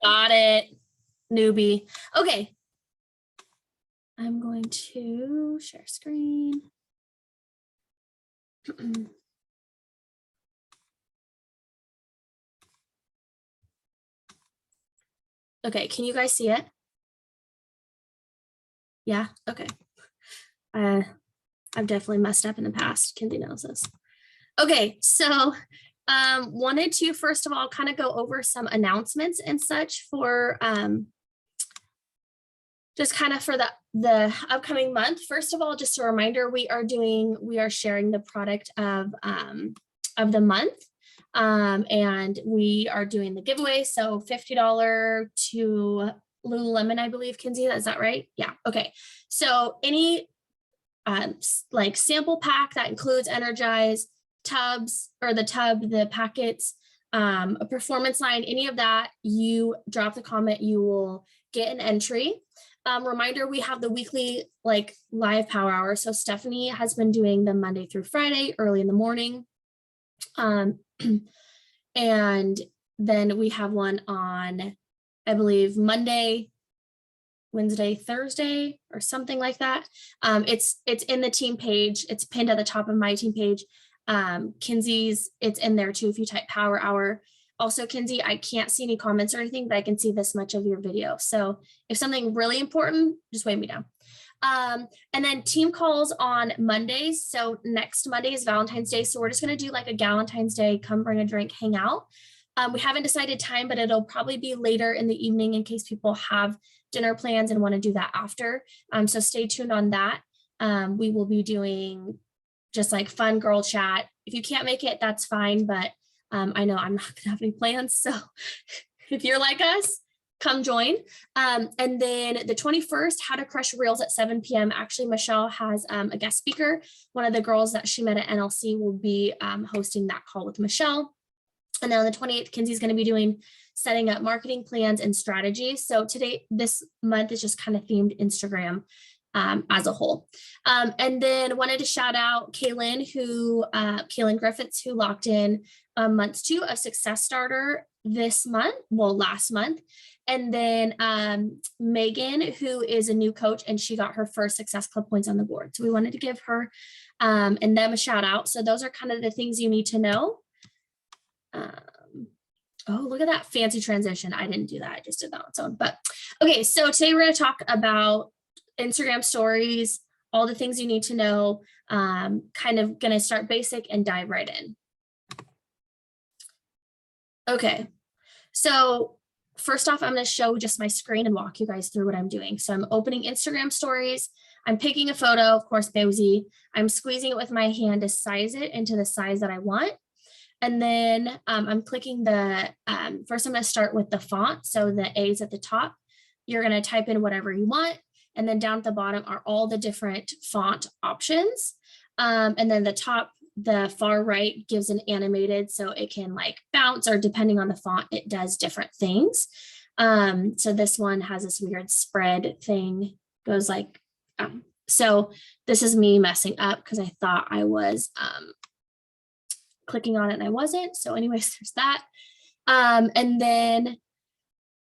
Got it, newbie. Okay. I'm going to share screen. Okay, can you guys see it? Yeah, okay. I've definitely messed up in the past. Kinsey knows this. Okay, so wanted to first of all kind of go over some announcements and such for just kind of for the upcoming month. First of all, just a reminder, we are sharing the product of the month. And we are doing the giveaway. So $50 to Lululemon, I believe, Kinsey, is that right? Yeah, okay. So any like sample pack that includes Energize, tubs, or the tub, the packets, a performance line, any of that, you drop the comment, you will get an entry. Reminder, we have the weekly like live power hour. So Stephanie has been doing them Monday through Friday, early in the morning. And then we have one on, I believe, Monday, Wednesday, Thursday, or something like that. It's in the team page. It's pinned at the top of my team page. Kinsey's, it's in there too if you type power hour. Also, Kinsey, I can't see any comments or anything, but I can see this much of your video. So if something really important, just wave me down. And then team calls on Mondays. So next Monday is Valentine's Day. So we're just going to do like a Galentine's Day, come bring a drink, hang out. We haven't decided time, but it'll probably be later in the evening in case people have dinner plans and want to do that after. So stay tuned on that. We will be doing just like fun girl chat. If you can't make it, that's fine. But I know I'm not going to have any plans. So if you're like us, come join. And then the 21st, how to crush reels at 7 p.m. Actually, Michelle has a guest speaker. One of the girls that she met at NLC will be hosting that call with Michelle. And then on the 28th, Kinsey's going to be doing setting up marketing plans and strategies. So today, this month is just kind of themed Instagram as a whole. And then wanted to shout out Kaylin, Kaylin Griffiths, who locked in month 2 of Success Starter this month, well, last month. And then Megan, who is a new coach, and she got her first Success Club points on the board. So we wanted to give her and them a shout out. So those are kind of the things you need to know. Oh, look at that fancy transition. I didn't do that. I just did that on its own. But okay, so today we're going to talk about Instagram stories, all the things you need to know, kind of going to start basic and dive right in. Okay, so first off, I'm going to show just my screen and walk you guys through what I'm doing. So I'm opening Instagram stories. I'm picking a photo, of course, Bowsy. I'm squeezing it with my hand to size it into the size that I want. And then I'm clicking the, first I'm going to start with the font. So the A's at the top, you're going to type in whatever you want. And then down at the bottom are all the different font options. And then the far right gives an animated, so it can like bounce, or depending on the font, it does different things. So this one has this weird spread thing, goes like, so this is me messing up because I thought I was clicking on it and I wasn't. So anyways, there's that. And then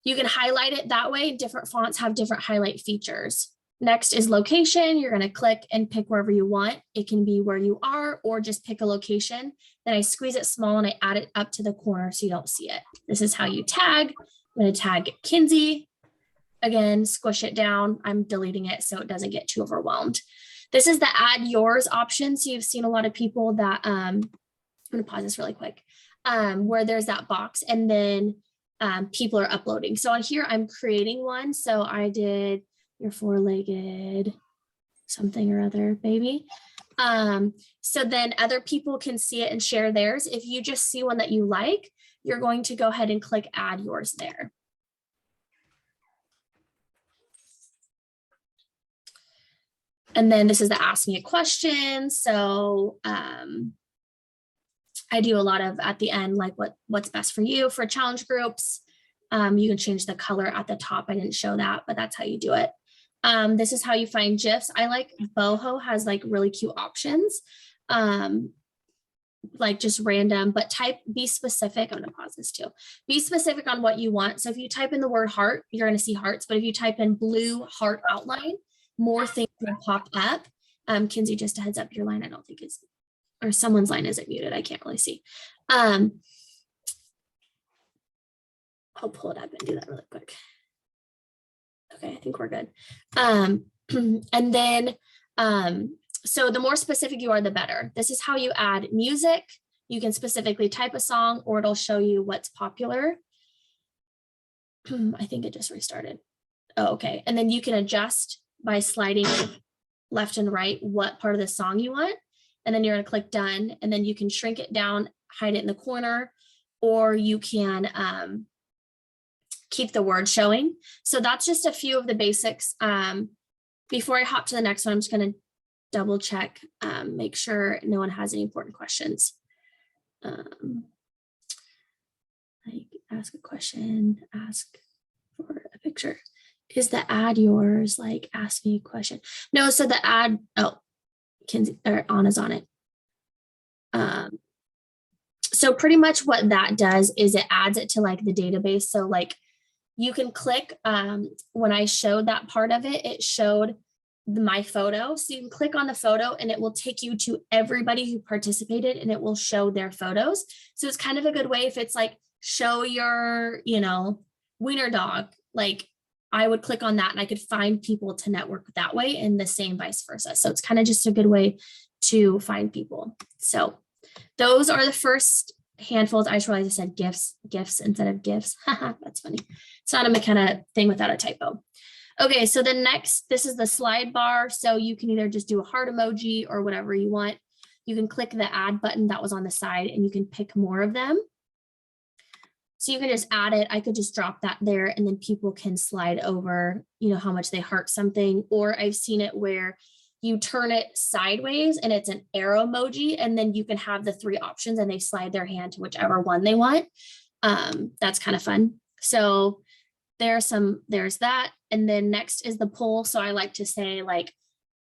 you can highlight it that way. Different fonts have different highlight features. Next is location. You're going to click and pick wherever you want. It can be where you are or just pick a location. Then I squeeze it small and I add it up to the corner so you don't see it. This is how you tag. I'm going to tag Kinsey. Again, squish it down. I'm deleting it so it doesn't get too overwhelmed. This is the add yours option. So you've seen a lot of people that, I'm going to pause this really quick, where there's that box and then people are uploading. So on here, I'm creating one. So I did your four-legged something or other baby. So then other people can see it and share theirs. If you just see one that you like, you're going to go ahead and click add yours there. And then this is the ask me a question. So I do a lot of at the end, like what's best for you for challenge groups. You can change the color at the top. I didn't show that, but that's how you do it. This is how you find GIFs. I like Boho has like really cute options. like just random, but be specific. I'm gonna pause this too. Be specific on what you want. So if you type in the word heart, you're gonna see hearts, but if you type in blue heart outline, more things will pop up. Kinsey, just a heads up, your line I don't think is, or someone's line isn't muted. I can't really see. I'll pull it up and do that really quick. Okay, I think we're good. And then, so the more specific you are, the better. This is how you add music. You can specifically type a song, or it'll show you what's popular. I think it just restarted. Oh, okay. And then you can adjust by sliding left and right what part of the song you want. And then you're going to click done. And then you can shrink it down, hide it in the corner, or you can keep the word showing. So that's just a few of the basics. Before I hop to the next one, I'm just going to double check, make sure no one has any important questions. Like ask a question, ask for a picture. Is the ad yours? Like ask me a question. No, so the ad, oh, Kinsey or Anna's on it. So pretty much what that does is it adds it to like the database. So like you can click, when I showed that part of it, it showed my photo. So you can click on the photo and it will take you to everybody who participated and it will show their photos. So it's kind of a good way if it's like, show your, wiener dog, like I would click on that and I could find people to network that way, and the same vice versa. So it's kind of just a good way to find people. So those are the first handfuls. I just realized I said gifts instead of gifts. That's funny. It's not a McKenna thing without a typo. Okay, so the next, this is the slide bar. So you can either just do a heart emoji or whatever you want. You can click the add button that was on the side and you can pick more of them. So you can just add it. I could just drop that there and then people can slide over, how much they heart something. Or I've seen it where you turn it sideways and it's an arrow emoji, and then you can have the 3 options and they slide their hand to whichever one they want. That's kind of fun. So there's that. And then next is the poll. So I like to say like,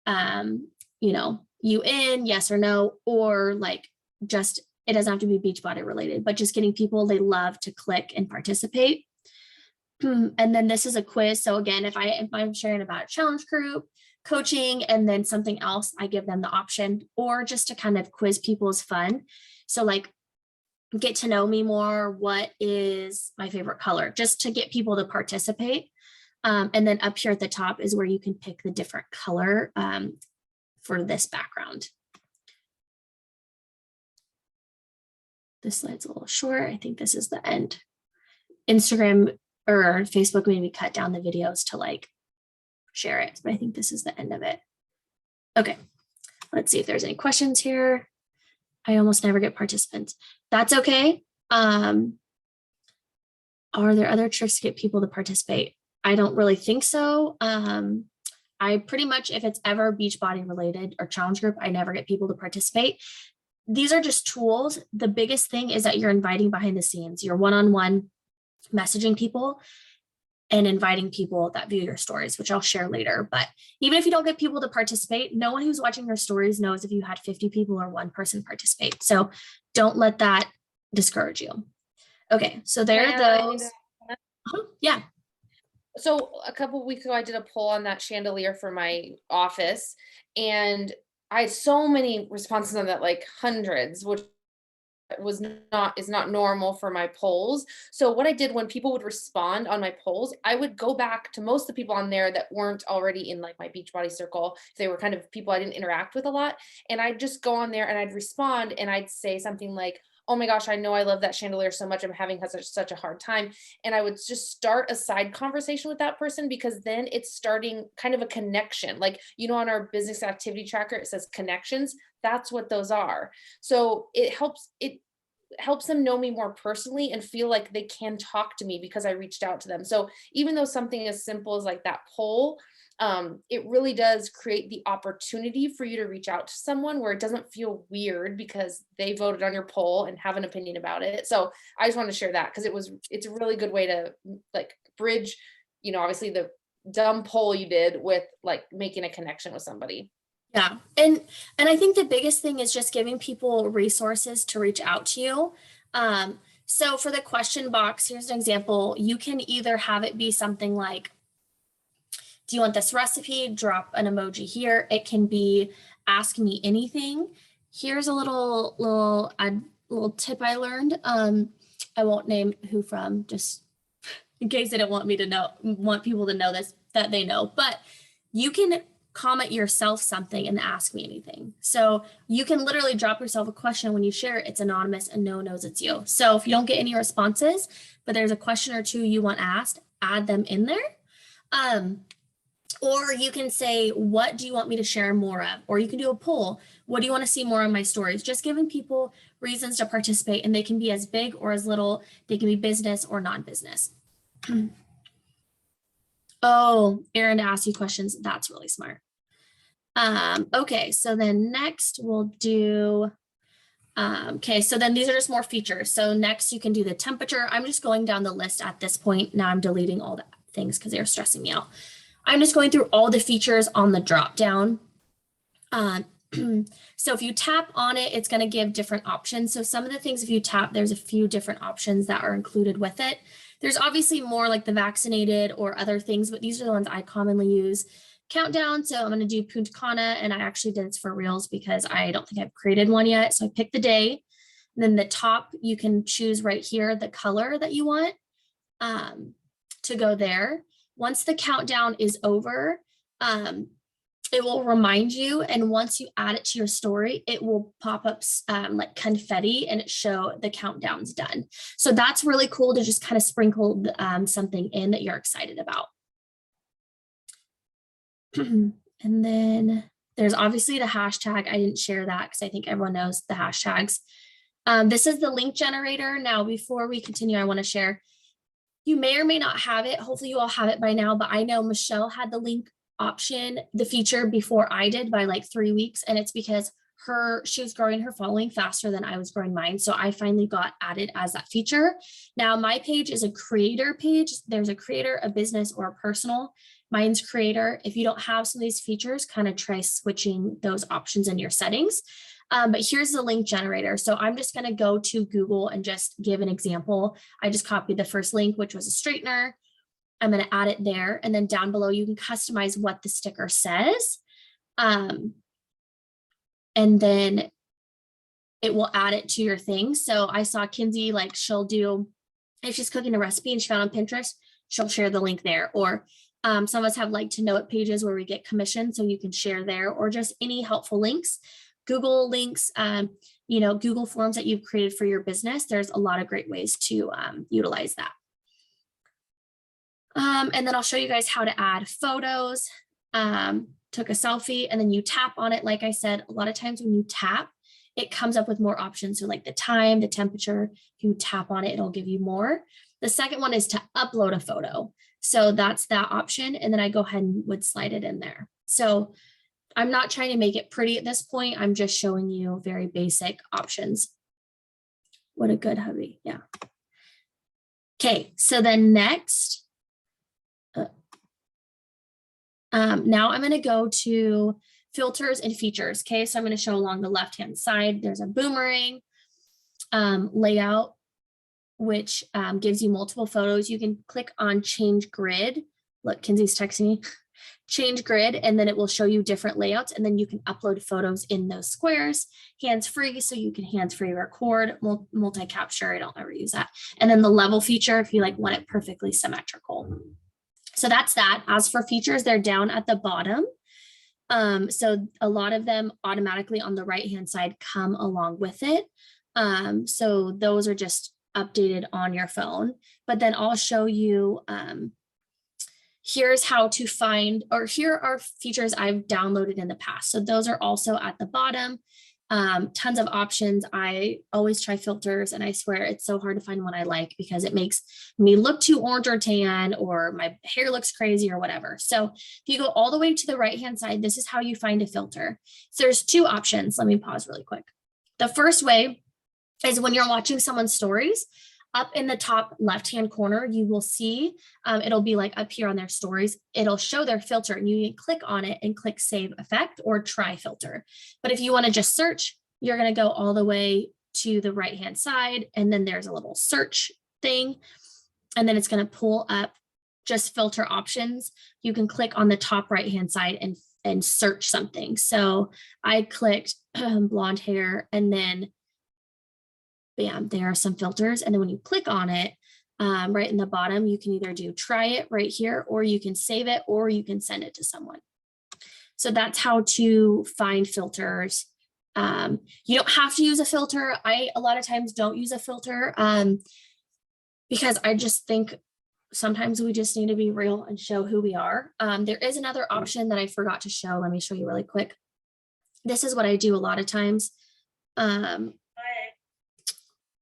you in, yes or no, or like just, it doesn't have to be Beachbody related, but just getting people, they love to click and participate. And then this is a quiz. So again, if I'm sharing about a challenge group, coaching, and then something else, I give them the option, or just to kind of quiz people is fun. So like, get to know me more. What is my favorite color? Just to get people to participate. And then up here at the top is where you can pick the different color for this background. This slide's a little short. I think this is the end. Instagram or Facebook made me cut down the videos to like share it, but I think this is the end of it. Okay, let's see if there's any questions here. I almost never get participants. That's okay. Are there other tricks to get people to participate? I don't really think so. I pretty much, if it's ever Beachbody related or challenge group, I never get people to participate. These are just tools. The biggest thing is that you're inviting behind the scenes. You're one-on-one messaging people and inviting people that view your stories, which I'll share later. But even if you don't get people to participate, no one who's watching your stories knows if you had 50 people or 1 person participate. So don't let that discourage you. Okay, so there are those. Yeah. So a couple of weeks ago, I did a poll on that chandelier for my office, and I had so many responses on that, like hundreds, which is not normal for my polls. So what I did when people would respond on my polls, I would go back to most of the people on there that weren't already in like my Beachbody circle. If they were kind of people I didn't interact with a lot, and I'd just go on there and I'd respond and I'd say something like, oh my gosh, I know I love that chandelier so much. I'm having such a hard time. And I would just start a side conversation with that person, because then it's starting kind of a connection. Like, on our business activity tracker, it says connections. That's what those are. So it helps them know me more personally and feel like they can talk to me because I reached out to them. So even though something as simple as like that poll, it really does create the opportunity for you to reach out to someone where it doesn't feel weird because they voted on your poll and have an opinion about it. So I just want to share that because it's a really good way to like bridge, obviously the dumb poll you did with like making a connection with somebody. Yeah. And I think the biggest thing is just giving people resources to reach out to you. So for the question box, here's an example. You can either have it be something like, do you want this recipe? Drop an emoji here. It can be ask me anything. Here's a little tip I learned. I won't name who from, just in case they don't want people to know this, that they know, but you can comment yourself something and ask me anything. So you can literally drop yourself a question when you share it. It's anonymous and no one knows it's you. So if you don't get any responses, but there's a question or two you want asked, add them in there. Or you can say, what do you want me to share more of? Or you can do a poll. What do you want to see more on my stories? Just giving people reasons to participate, and they can be as big or as little. They can be business or non-business. Oh, Aaron asked you questions. That's really smart. Okay, so then next we'll do, okay, so then these are just more features. So next you can do the temperature. I'm just going down the list at this point. Now I'm deleting all the things because they're stressing me out. I'm just going through all the features on the drop down. So if you tap on it, it's going to give different options. So some of the things, if you tap, there's a few different options that are included with it. There's obviously more like the vaccinated or other things, but these are the ones I commonly use. Countdown. So I'm going to do Punta Cana, and I actually did this for reals because I don't think I've created one yet. So I picked the day. And then the top, you can choose right here the color that you want to go there. Once the countdown is over, it will remind you. And once you add it to your story, it will pop up like confetti and it show the countdown's done. So that's really cool to just kind of sprinkle something in that you're excited about. And then there's obviously the hashtag. I didn't share that because I think everyone knows the hashtags. This is the link generator. Now, before we continue, I want to share, you may or may not have it. Hopefully you all have it by now, but I know Michelle had the link option, the feature before I did by like 3 weeks. And it's because she was growing her following faster than I was growing mine. So I finally got added as that feature. Now my page is a creator page. There's a creator, a business, or a personal. Mine's creator. If you don't have some of these features, kind of try switching those options in your settings. But here's the link generator. So I'm just going to go to Google and just give an example. I just copied the first link, which was a straightener. I'm going to add it there. And then down below, you can customize what the sticker says. And then it will add it to your thing. So I saw Kinsey, like she'll do, if she's cooking a recipe and she found on Pinterest, she'll share the link there. Or some of us have like to know it pages where we get commission. So you can share there, or just any helpful links. Google links, Google Forms that you've created for your business. There's a lot of great ways to utilize that. And then I'll show you guys how to add photos. Took a selfie, and then you tap on it. Like I said, a lot of times when you tap, it comes up with more options. So like the time, the temperature, if you tap on it, it'll give you more. The second one is to upload a photo. So that's that option. And then I go ahead and would slide it in there. So I'm not trying to make it pretty at this point. I'm just showing you very basic options. What a good hubby. Yeah. Okay. So then next, now I'm going to go to filters and features. Okay. So I'm going to show along the left-hand side. There's a boomerang layout, which gives you multiple photos. You can click on change grid. Look, Kinsey's texting me. Change grid, and then it will show you different layouts, and then you can upload photos in those squares, hands-free, so you can hands-free record, multi-capture. I don't ever use that. And then the level feature, if you like want it perfectly symmetrical. So that's that. As for features, they're down at the bottom. So a lot of them automatically on the right-hand side come along with it. So those are just updated on your phone, but then I'll show you, here's how to find, or here are features I've downloaded in the past. So those are also at the bottom. Tons of options. I always try filters, and I swear it's so hard to find one I like because it makes me look too orange or tan, or my hair looks crazy or whatever. So if you go all the way to the right-hand side, this is how you find a filter. So there's two options. Let me pause really quick. The first way is when you're watching someone's stories. Up in the top left-hand corner, you will see, it'll be like up here on their stories, it'll show their filter and you can click on it and click save effect or try filter. But if you want to just search, you're going to go all the way to the right-hand side, and then there's a little search thing, and then it's going to pull up just filter options. You can click on the top right-hand side and search something. So I clicked blonde hair, and then bam, there are some filters. And then when you click on it, right in the bottom, you can either do try it right here, or you can save it, or you can send it to someone. So that's how to find filters. You don't have to use a filter. I, a lot of times, don't use a filter because I just think sometimes we just need to be real and show who we are. There is another option that I forgot to show. Let me show you really quick. This is what I do a lot of times.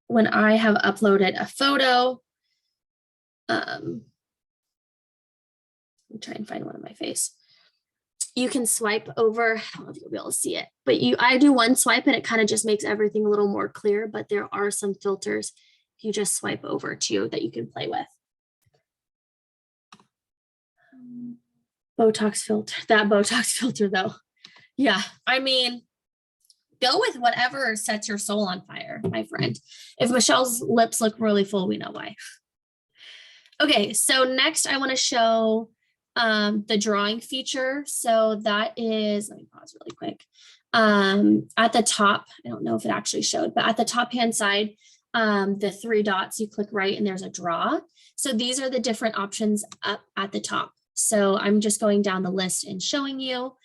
When I have uploaded a photo, let me try and find one of my face. You can swipe over, I don't know if you'll be able to see it, but I do one swipe and it kind of just makes everything a little more clear, but there are some filters you just swipe over to that you can play with. Botox filter, that Botox filter though. Yeah, I mean, go with whatever sets your soul on fire, my friend. If Michelle's lips look really full, we know why. Okay, so next I want to show the drawing feature. So that is, let me pause really quick. At the top, I don't know if it actually showed, but at the top hand side, the 3 dots, you click right and there's a draw. So these are the different options up at the top. So I'm just going down the list and showing you.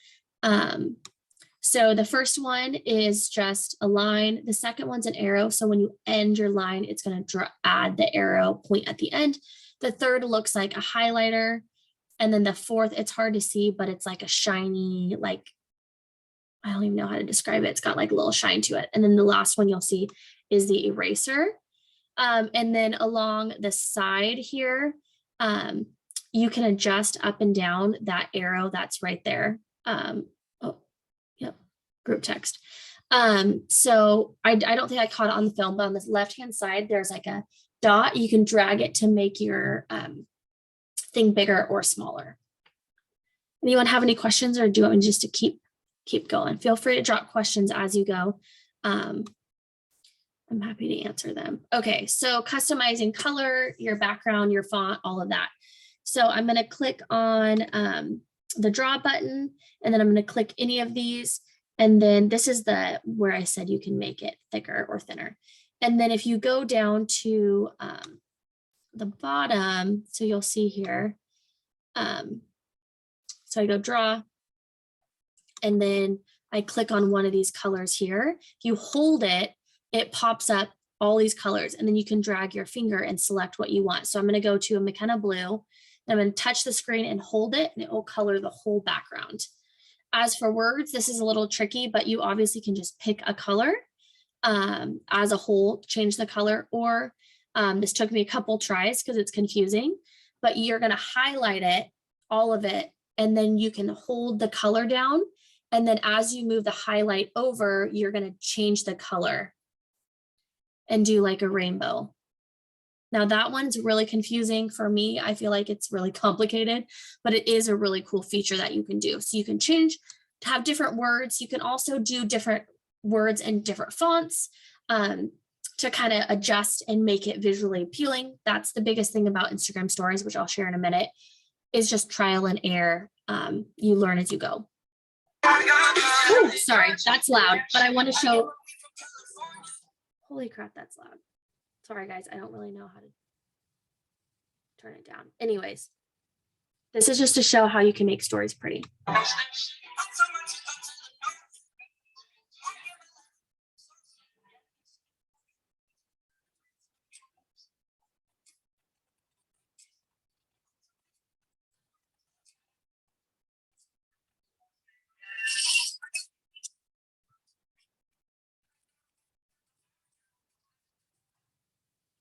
So the first one is just a line. The second one's an arrow. So when you end your line, it's going to add the arrow point at the end. The third looks like a highlighter. And then the fourth, it's hard to see, but it's like a shiny, like, I don't even know how to describe it. It's got like a little shine to it. And then the last one you'll see is the eraser. And then along the side here, you can adjust up and down that arrow that's right there. Oh, yep, group text. So I don't think I caught it on the film, but on the left-hand side, there's like a dot. You can drag it to make your thing bigger or smaller. Anyone have any questions, or do you want me just to keep going? Feel free to drop questions as you go. I'm happy to answer them. Okay, so customizing color, your background, your font, all of that. So I'm going to click on the draw button, and then I'm going to click any of these. And then this is where I said you can make it thicker or thinner. And then if you go down to the bottom, so you'll see here. So I go draw, and then I click on one of these colors here. If you hold it, it pops up all these colors, and then you can drag your finger and select what you want. So I'm going to go to a McKenna blue. I'm going to touch the screen and hold it, and it will color the whole background. As for words, this is a little tricky, but you obviously can just pick a color as a whole, change the color, or this took me a couple tries because it's confusing, but you're going to highlight it, all of it, and then you can hold the color down. And then as you move the highlight over, you're going to change the color and do like a rainbow. Now that one's really confusing for me. I feel like it's really complicated, but it is a really cool feature that you can do. So you can change to have different words. You can also do different words and different fonts to kind of adjust and make it visually appealing. That's the biggest thing about Instagram stories, which I'll share in a minute, is just trial and error. You learn as you go. Ooh, sorry, that's loud, but I want to show, holy crap, that's loud. Sorry guys, I don't really know how to turn it down. Anyways, this is just to show how you can make stories pretty.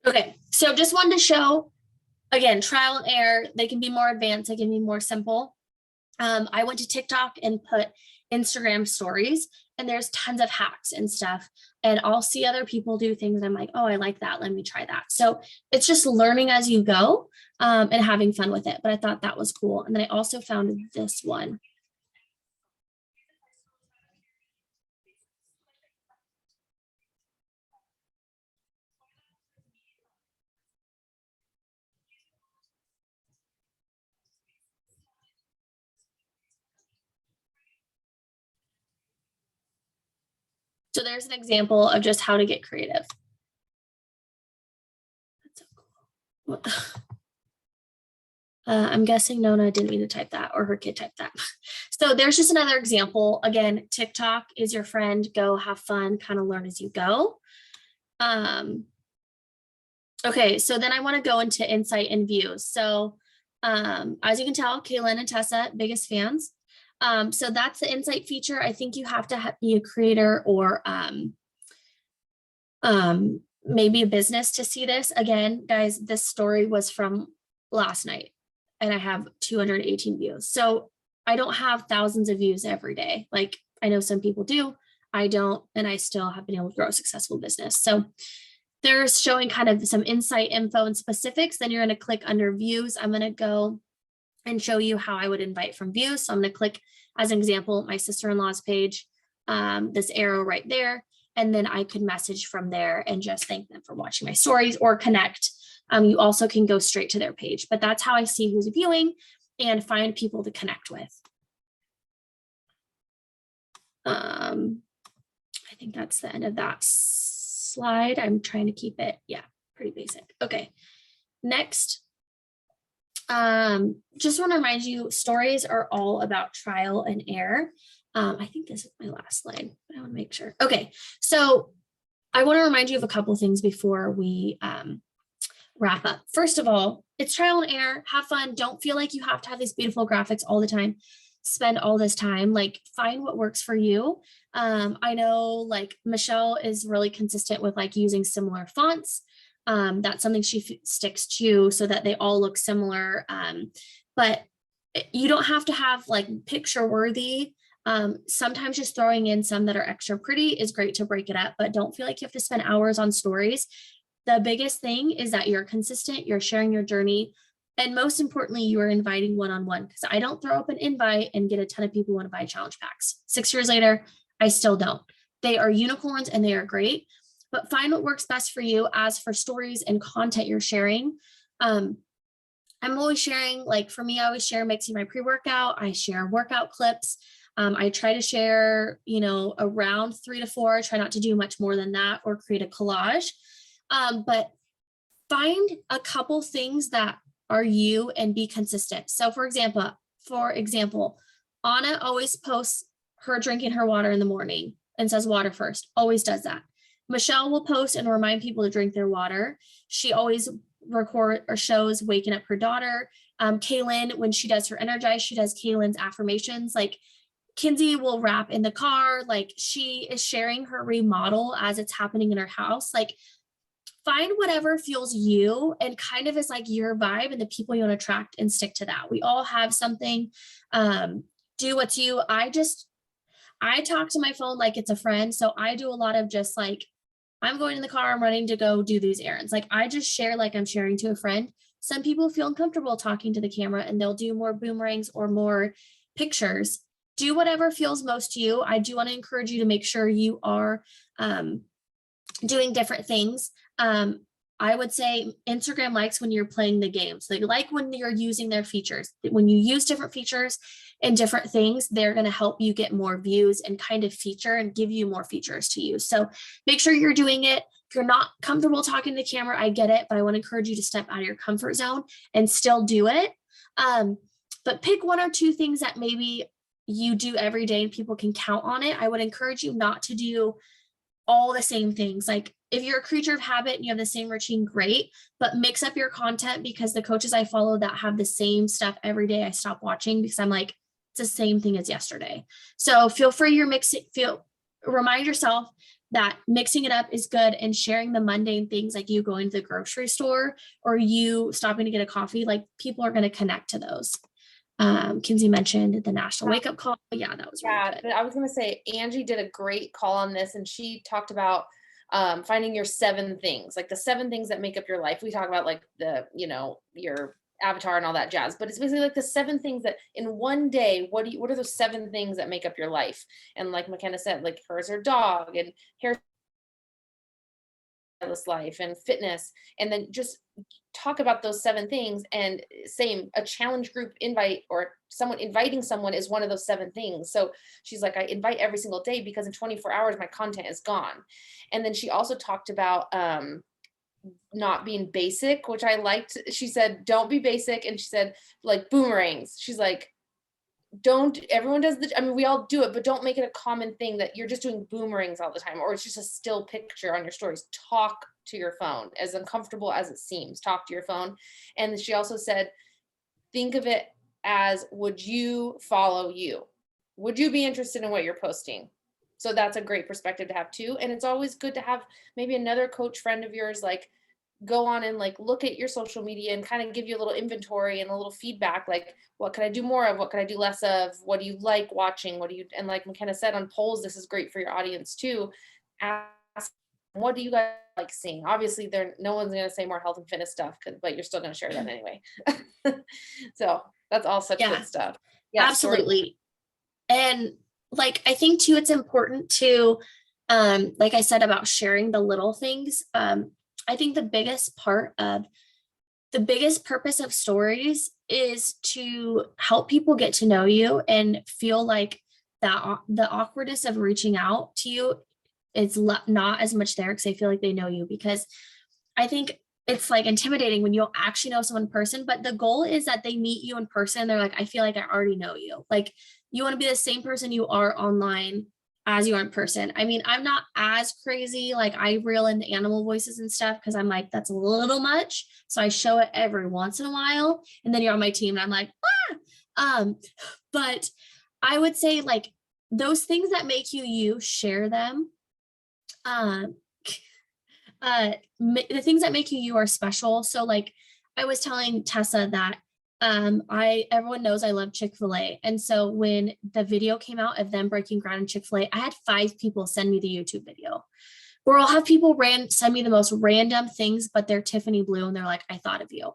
Okay, so just wanted to show, again, trial and error. They can be more advanced, they can be more simple. I went to TikTok and put Instagram stories, and there's tons of hacks and stuff. and I'll see other people do things. And I'm like, oh, I like that. Let me try that. So it's just learning as you go, and having fun with it. But I thought that was cool. And then I also found this one. So there's an example of just how to get creative. That's so cool. I'm guessing Nona didn't mean to type that, or her kid typed that. So there's just another example. Again, TikTok is your friend. Go have fun, kind of learn as you go. Okay, so then I want to go into insight and views. So as you can tell, Kaylin and Tessa, biggest fans. So that's the insight feature. I think you have to be a creator or maybe a business to see this. Again, guys, this story was from last night and I have 218 views. So I don't have thousands of views every day. Like I know some people do, I don't, and I still have been able to grow a successful business. So there's showing kind of some insight info and specifics. Then you're going to click under views. I'm going to go and show you how I would invite from views. So I'm going to click, as an example, my sister-in-law's page, this arrow right there. And then I could message from there and just thank them for watching my stories or connect. You also can go straight to their page, but that's how I see who's viewing and find people to connect with. I think that's the end of that slide. I'm trying to keep it, yeah, pretty basic. Okay, next. Just want to remind you, stories are all about trial and error. I think this is my last slide, but I want to make sure. Okay, so I want to remind you of a couple of things before we wrap up. First of all, it's trial and error. Have fun. Don't feel like you have to have these beautiful graphics all the time. Spend all this time, like find what works for you. I know like Michelle is really consistent with like using similar fonts. That's something she sticks to so that they all look similar. But you don't have to have like picture worthy. Sometimes just throwing in some that are extra pretty is great to break it up, but don't feel like you have to spend hours on stories. The biggest thing is that you're consistent, you're sharing your journey, and most importantly, you are inviting one-on-one, because I don't throw up an invite and get a ton of people want to buy challenge packs. 6 years later, I still don't. They are unicorns and they are great, but find what works best for you. As for stories and content you're sharing, I'm always sharing, like for me, I always share mixing my pre-workout. I share workout clips. I try to share, around 3 to 4. I try not to do much more than that or create a collage. But find a couple things that are you and be consistent. So for example, Anna always posts her drinking her water in the morning and says water first, always does that. Michelle will post and remind people to drink their water. She always record or shows waking up her daughter. Kaylin, when she does her energize, she does Kaylin's affirmations. Like Kinsey will rap in the car. Like she is sharing her remodel as it's happening in her house. Like find whatever fuels you and kind of is like your vibe and the people you want to attract and stick to that. We all have something. Do what's you. I talk to my phone like it's a friend. So I do a lot of just like, I'm going in the car, I'm running to go do these errands. Like I just share like I'm sharing to a friend. Some people feel uncomfortable talking to the camera and they'll do more boomerangs or more pictures. Do whatever feels most to you. I do want to encourage you to make sure you are doing different things. I would say Instagram likes when you're playing the games. They like when you're using their features. When you use different features and different things, they're going to help you get more views and kind of feature and give you more features to use. So make sure you're doing it. If you're not comfortable talking to the camera, I get it, but I want to encourage you to step out of your comfort zone and still do it. But pick 1 or 2 things that maybe you do every day and people can count on it. I would encourage you not to do all the same things. Like if you're a creature of habit and you have the same routine, great, but mix up your content, because the coaches I follow that have the same stuff every day, I stop watching because I'm like, it's the same thing as yesterday. So feel free, remind yourself that mixing it up is good, and sharing the mundane things like you going to the grocery store or you stopping to get a coffee, like people are going to connect to those. Kinsey mentioned the National Wake Up Call. Yeah, that was really Yeah, good. but I was gonna say Angie did a great call on this, and she talked about finding your 7 things, like the 7 things that make up your life. We talk about like the, your avatar and all that jazz, but it's basically like the 7 things that in one day, what are those 7 things that make up your life? And like McKenna said, like hers her dog and hair life and fitness, and then just talk about those 7 things. And same, a challenge group invite or someone inviting someone is one of those 7 things. So she's like, I invite every single day because in 24 hours my content is gone. And then she also talked about not being basic, which I liked. She said don't be basic, and she said like boomerangs. She's like, don't, everyone does the, I mean, we all do it, but don't make it a common thing that you're just doing boomerangs all the time, or it's just a still picture on your stories. Talk to your phone, as uncomfortable as it seems. Talk to your phone. And she also said, think of it as, would you follow you? Would you be interested in what you're posting? So that's a great perspective to have too. And it's always good to have maybe another coach friend of yours, like go on and like look at your social media and kind of give you a little inventory and a little feedback, like what could I do more of, what could I do less of, what do you like watching, what do you, and like McKenna said on polls, this is great for your audience too. Ask, what do you guys like seeing? Obviously no one's going to say more health and fitness stuff, but you're still going to share that anyway. So that's all such Yeah, good stuff. Yeah, absolutely. And like, I think too, it's important to, like I said, about sharing the little things. I think the biggest purpose of stories is to help people get to know you and feel like that the awkwardness of reaching out to you is not as much there because they feel like they know you. Because I think it's like intimidating when you don't actually know someone in person, but the goal is that they meet you in person. They're like, I feel like I already know you. Like, you want to be the same person you are online as you are in person. I mean, I'm not as crazy. Like, I reel in the animal voices and stuff because I'm like, that's a little much. So I show it every once in a while. And then you're on my team and I'm like, but I would say like those things that make you you, share them. Um, the things that make you you are special. So like I was telling Tessa that everyone knows I love Chick-fil-A. And so when the video came out of them breaking ground in Chick-fil-A, I had 5 people send me the YouTube video. Or I'll have people send me the most random things, but they're Tiffany blue and they're like, I thought of you.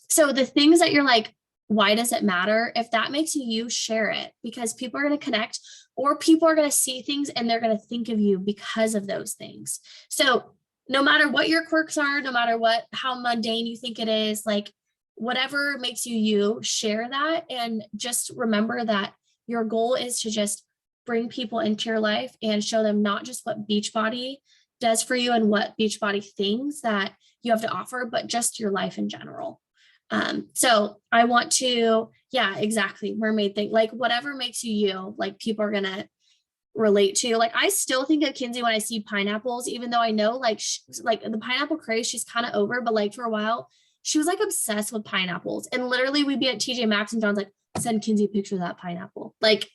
So the things that you're like, why does it matter? If that makes you you, share it, because people are going to connect, or people are going to see things and they're going to think of you because of those things. So no matter what your quirks are, no matter how mundane you think it is, like whatever makes you you, share that. And just remember that your goal is to just bring people into your life and show them not just what Beachbody does for you and what Beachbody things that you have to offer, but just your life in general. So I want to, yeah, exactly. Mermaid thing, like whatever makes you you, like people are going to relate to. Like, I still think of Kinsey when I see pineapples, even though I know like like the pineapple craze, she's kind of over, but like for a while she was like obsessed with pineapples. And literally we'd be at TJ Maxx and John's like, send Kinsey a picture of that pineapple. Like,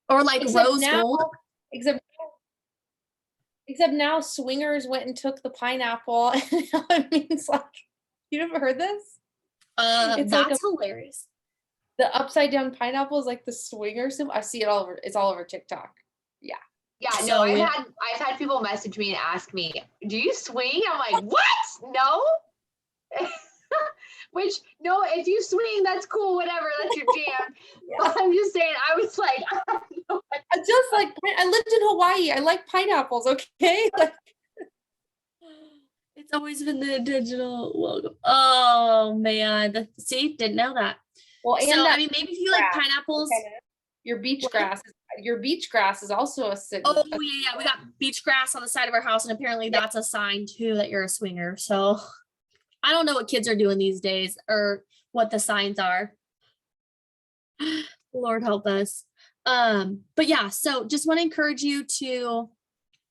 or like except rose now, gold. Except now swingers went and took the pineapple. And it means like, you ever heard this? It's that's like hilarious. The upside down pineapple is like the swinger symbol. I see it all over. It's all over TikTok. Yeah. Yeah. No, I've had people message me and ask me, do you swing? I'm like, what? No. Which, no, if you swing, that's cool, whatever, that's your jam. Yeah. But I'm just saying, I was like, I just like, I lived in Hawaii. I like pineapples, okay? Like, it's always been the digital logo. Oh man, see, didn't know that. Well, and so, I mean, maybe if you like pineapples, your beach grass is also a signal. Oh yeah, we got beach grass on the side of our house, and apparently that's a sign too that you're a swinger. So I don't know what kids are doing these days or what the signs are. Lord help us. But yeah, so just want to encourage you to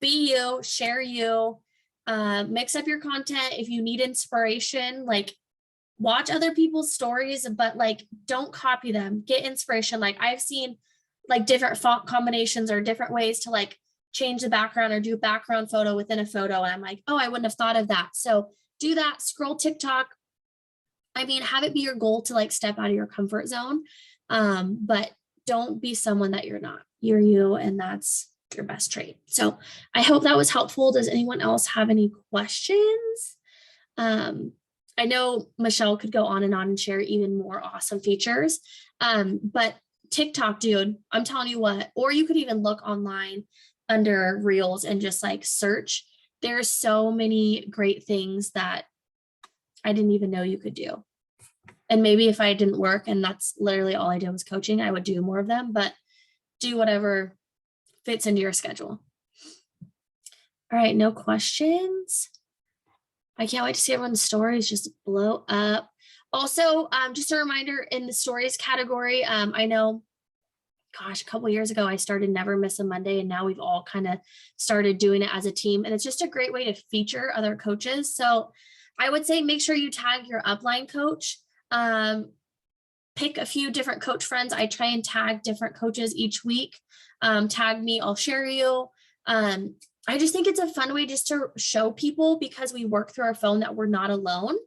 be you, share you, mix up your content. If you need inspiration, like watch other people's stories, but like don't copy them. Get inspiration. Like I've seen like different font combinations or different ways to like change the background or do a background photo within a photo. And I'm like, oh, I wouldn't have thought of that. So do that. Scroll TikTok. I mean, have it be your goal to like step out of your comfort zone. But don't be someone that you're not. You're you, and that's your best trait. So I hope that was helpful. Does anyone else have any questions? I know Michelle could go on and share even more awesome features. But TikTok, dude, I'm telling you what, or you could even look online under Reels and just like search. There's so many great things that I didn't even know you could do. And maybe if I didn't work and that's literally all I did was coaching, I would do more of them, but do whatever fits into your schedule. All right, no questions. I can't wait to see everyone's stories just blow up. Also, just a reminder in the stories category, I know, gosh, a couple years ago, I started Never Miss a Monday, and now we've all kind of started doing it as a team. And it's just a great way to feature other coaches. So I would say make sure you tag your upline coach. Pick a few different coach friends. I try and tag different coaches each week. Tag me, I'll share you. I just think it's a fun way just to show people, because we work through our phone, that we're not alone.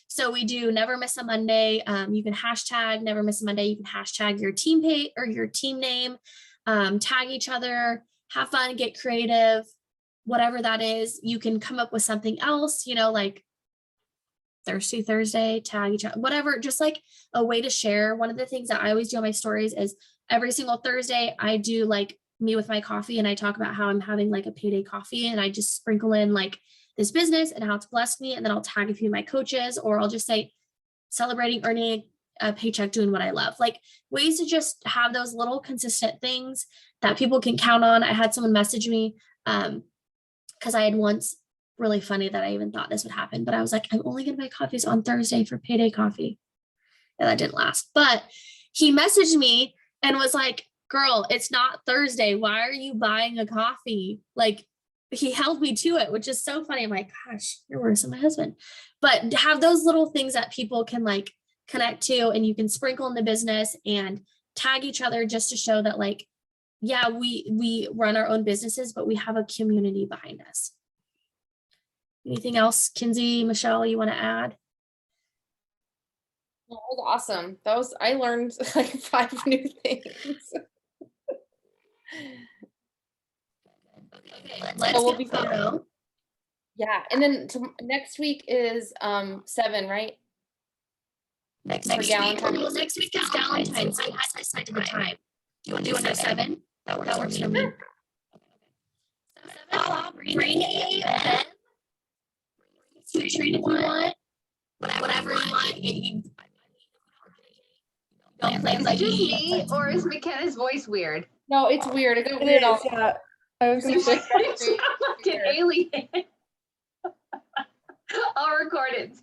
So we do Never Miss a Monday. You can hashtag Never Miss a Monday. You can hashtag your team page or your team name, tag each other, have fun, get creative, whatever that is. You can come up with something else, like Thirsty Thursday, tag each other, whatever, just like a way to share. One of the things that I always do on my stories is every single Thursday, I do like me with my coffee, and I talk about how I'm having like a payday coffee, and I just sprinkle in like this business and how it's blessed me. And then I'll tag a few of my coaches, or I'll just say celebrating earning a paycheck doing what I love, like ways to just have those little consistent things that people can count on. I had someone message me because I had once, really funny that I even thought this would happen, but I was like, I'm only going to buy coffees on Thursday for payday coffee. And that didn't last. But he messaged me and was like, girl, it's not Thursday. Why are you buying a coffee? Like, he held me to it, which is so funny. I'm like, gosh, you're worse than my husband. But have those little things that people can like connect to, and you can sprinkle in the business and tag each other just to show that, like, yeah, we run our own businesses, but we have a community behind us. Anything else, Kinsey, Michelle, you want to add? That was awesome. I learned like 5 new things. Okay, let's we'll get be a photo. Yeah, and then next week is 7, right? Next For week, Galentine's. well, next week is Galentine's. I decided the time. Do you want to do it at 7? That works for me. 7 o'clock, bring a pen. Sweet treat if you want. Whatever you want. Don't play Is it just me, or is McKenna's voice weird? No, it's weird. It got It weird. is, yeah. I was gonna You say. sound like an alien. I'll record it.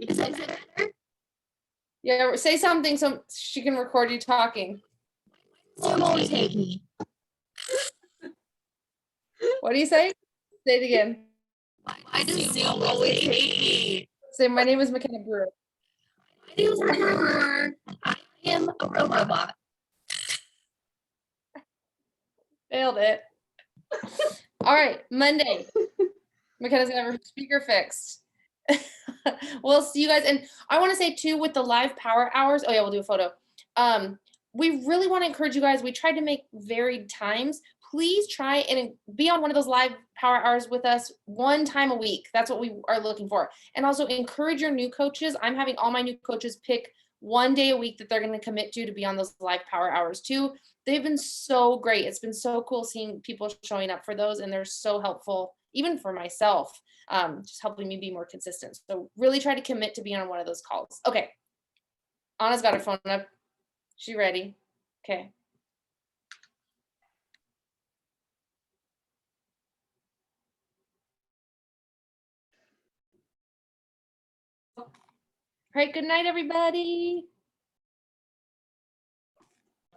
Is it better? Yeah, say something so she can record you talking. Zoom always hate me. What do you say? Say it again. Why does Zoom always hate me? Say, my name is McKenna Brewer. My name is Brewer. I am a robot. Failed it. All right, Monday. McKenna's gonna have her speaker fixed. We'll see you guys. And I want to say too, with the live power hours. Oh yeah, we'll do a photo. We really want to encourage you guys. We tried to make varied times. Please try and be on one of those live power hours with us 1 time a week. That's what we are looking for. And also encourage your new coaches. I'm having all my new coaches pick 1 day a week that they're going to commit to be on those live power hours too. They've been so great. It's been so cool seeing people showing up for those, and they're so helpful, even for myself, just helping me be more consistent. So really try to commit to being on one of those calls. Okay. Anna's got her phone up. She ready? Okay. All right, good night, everybody.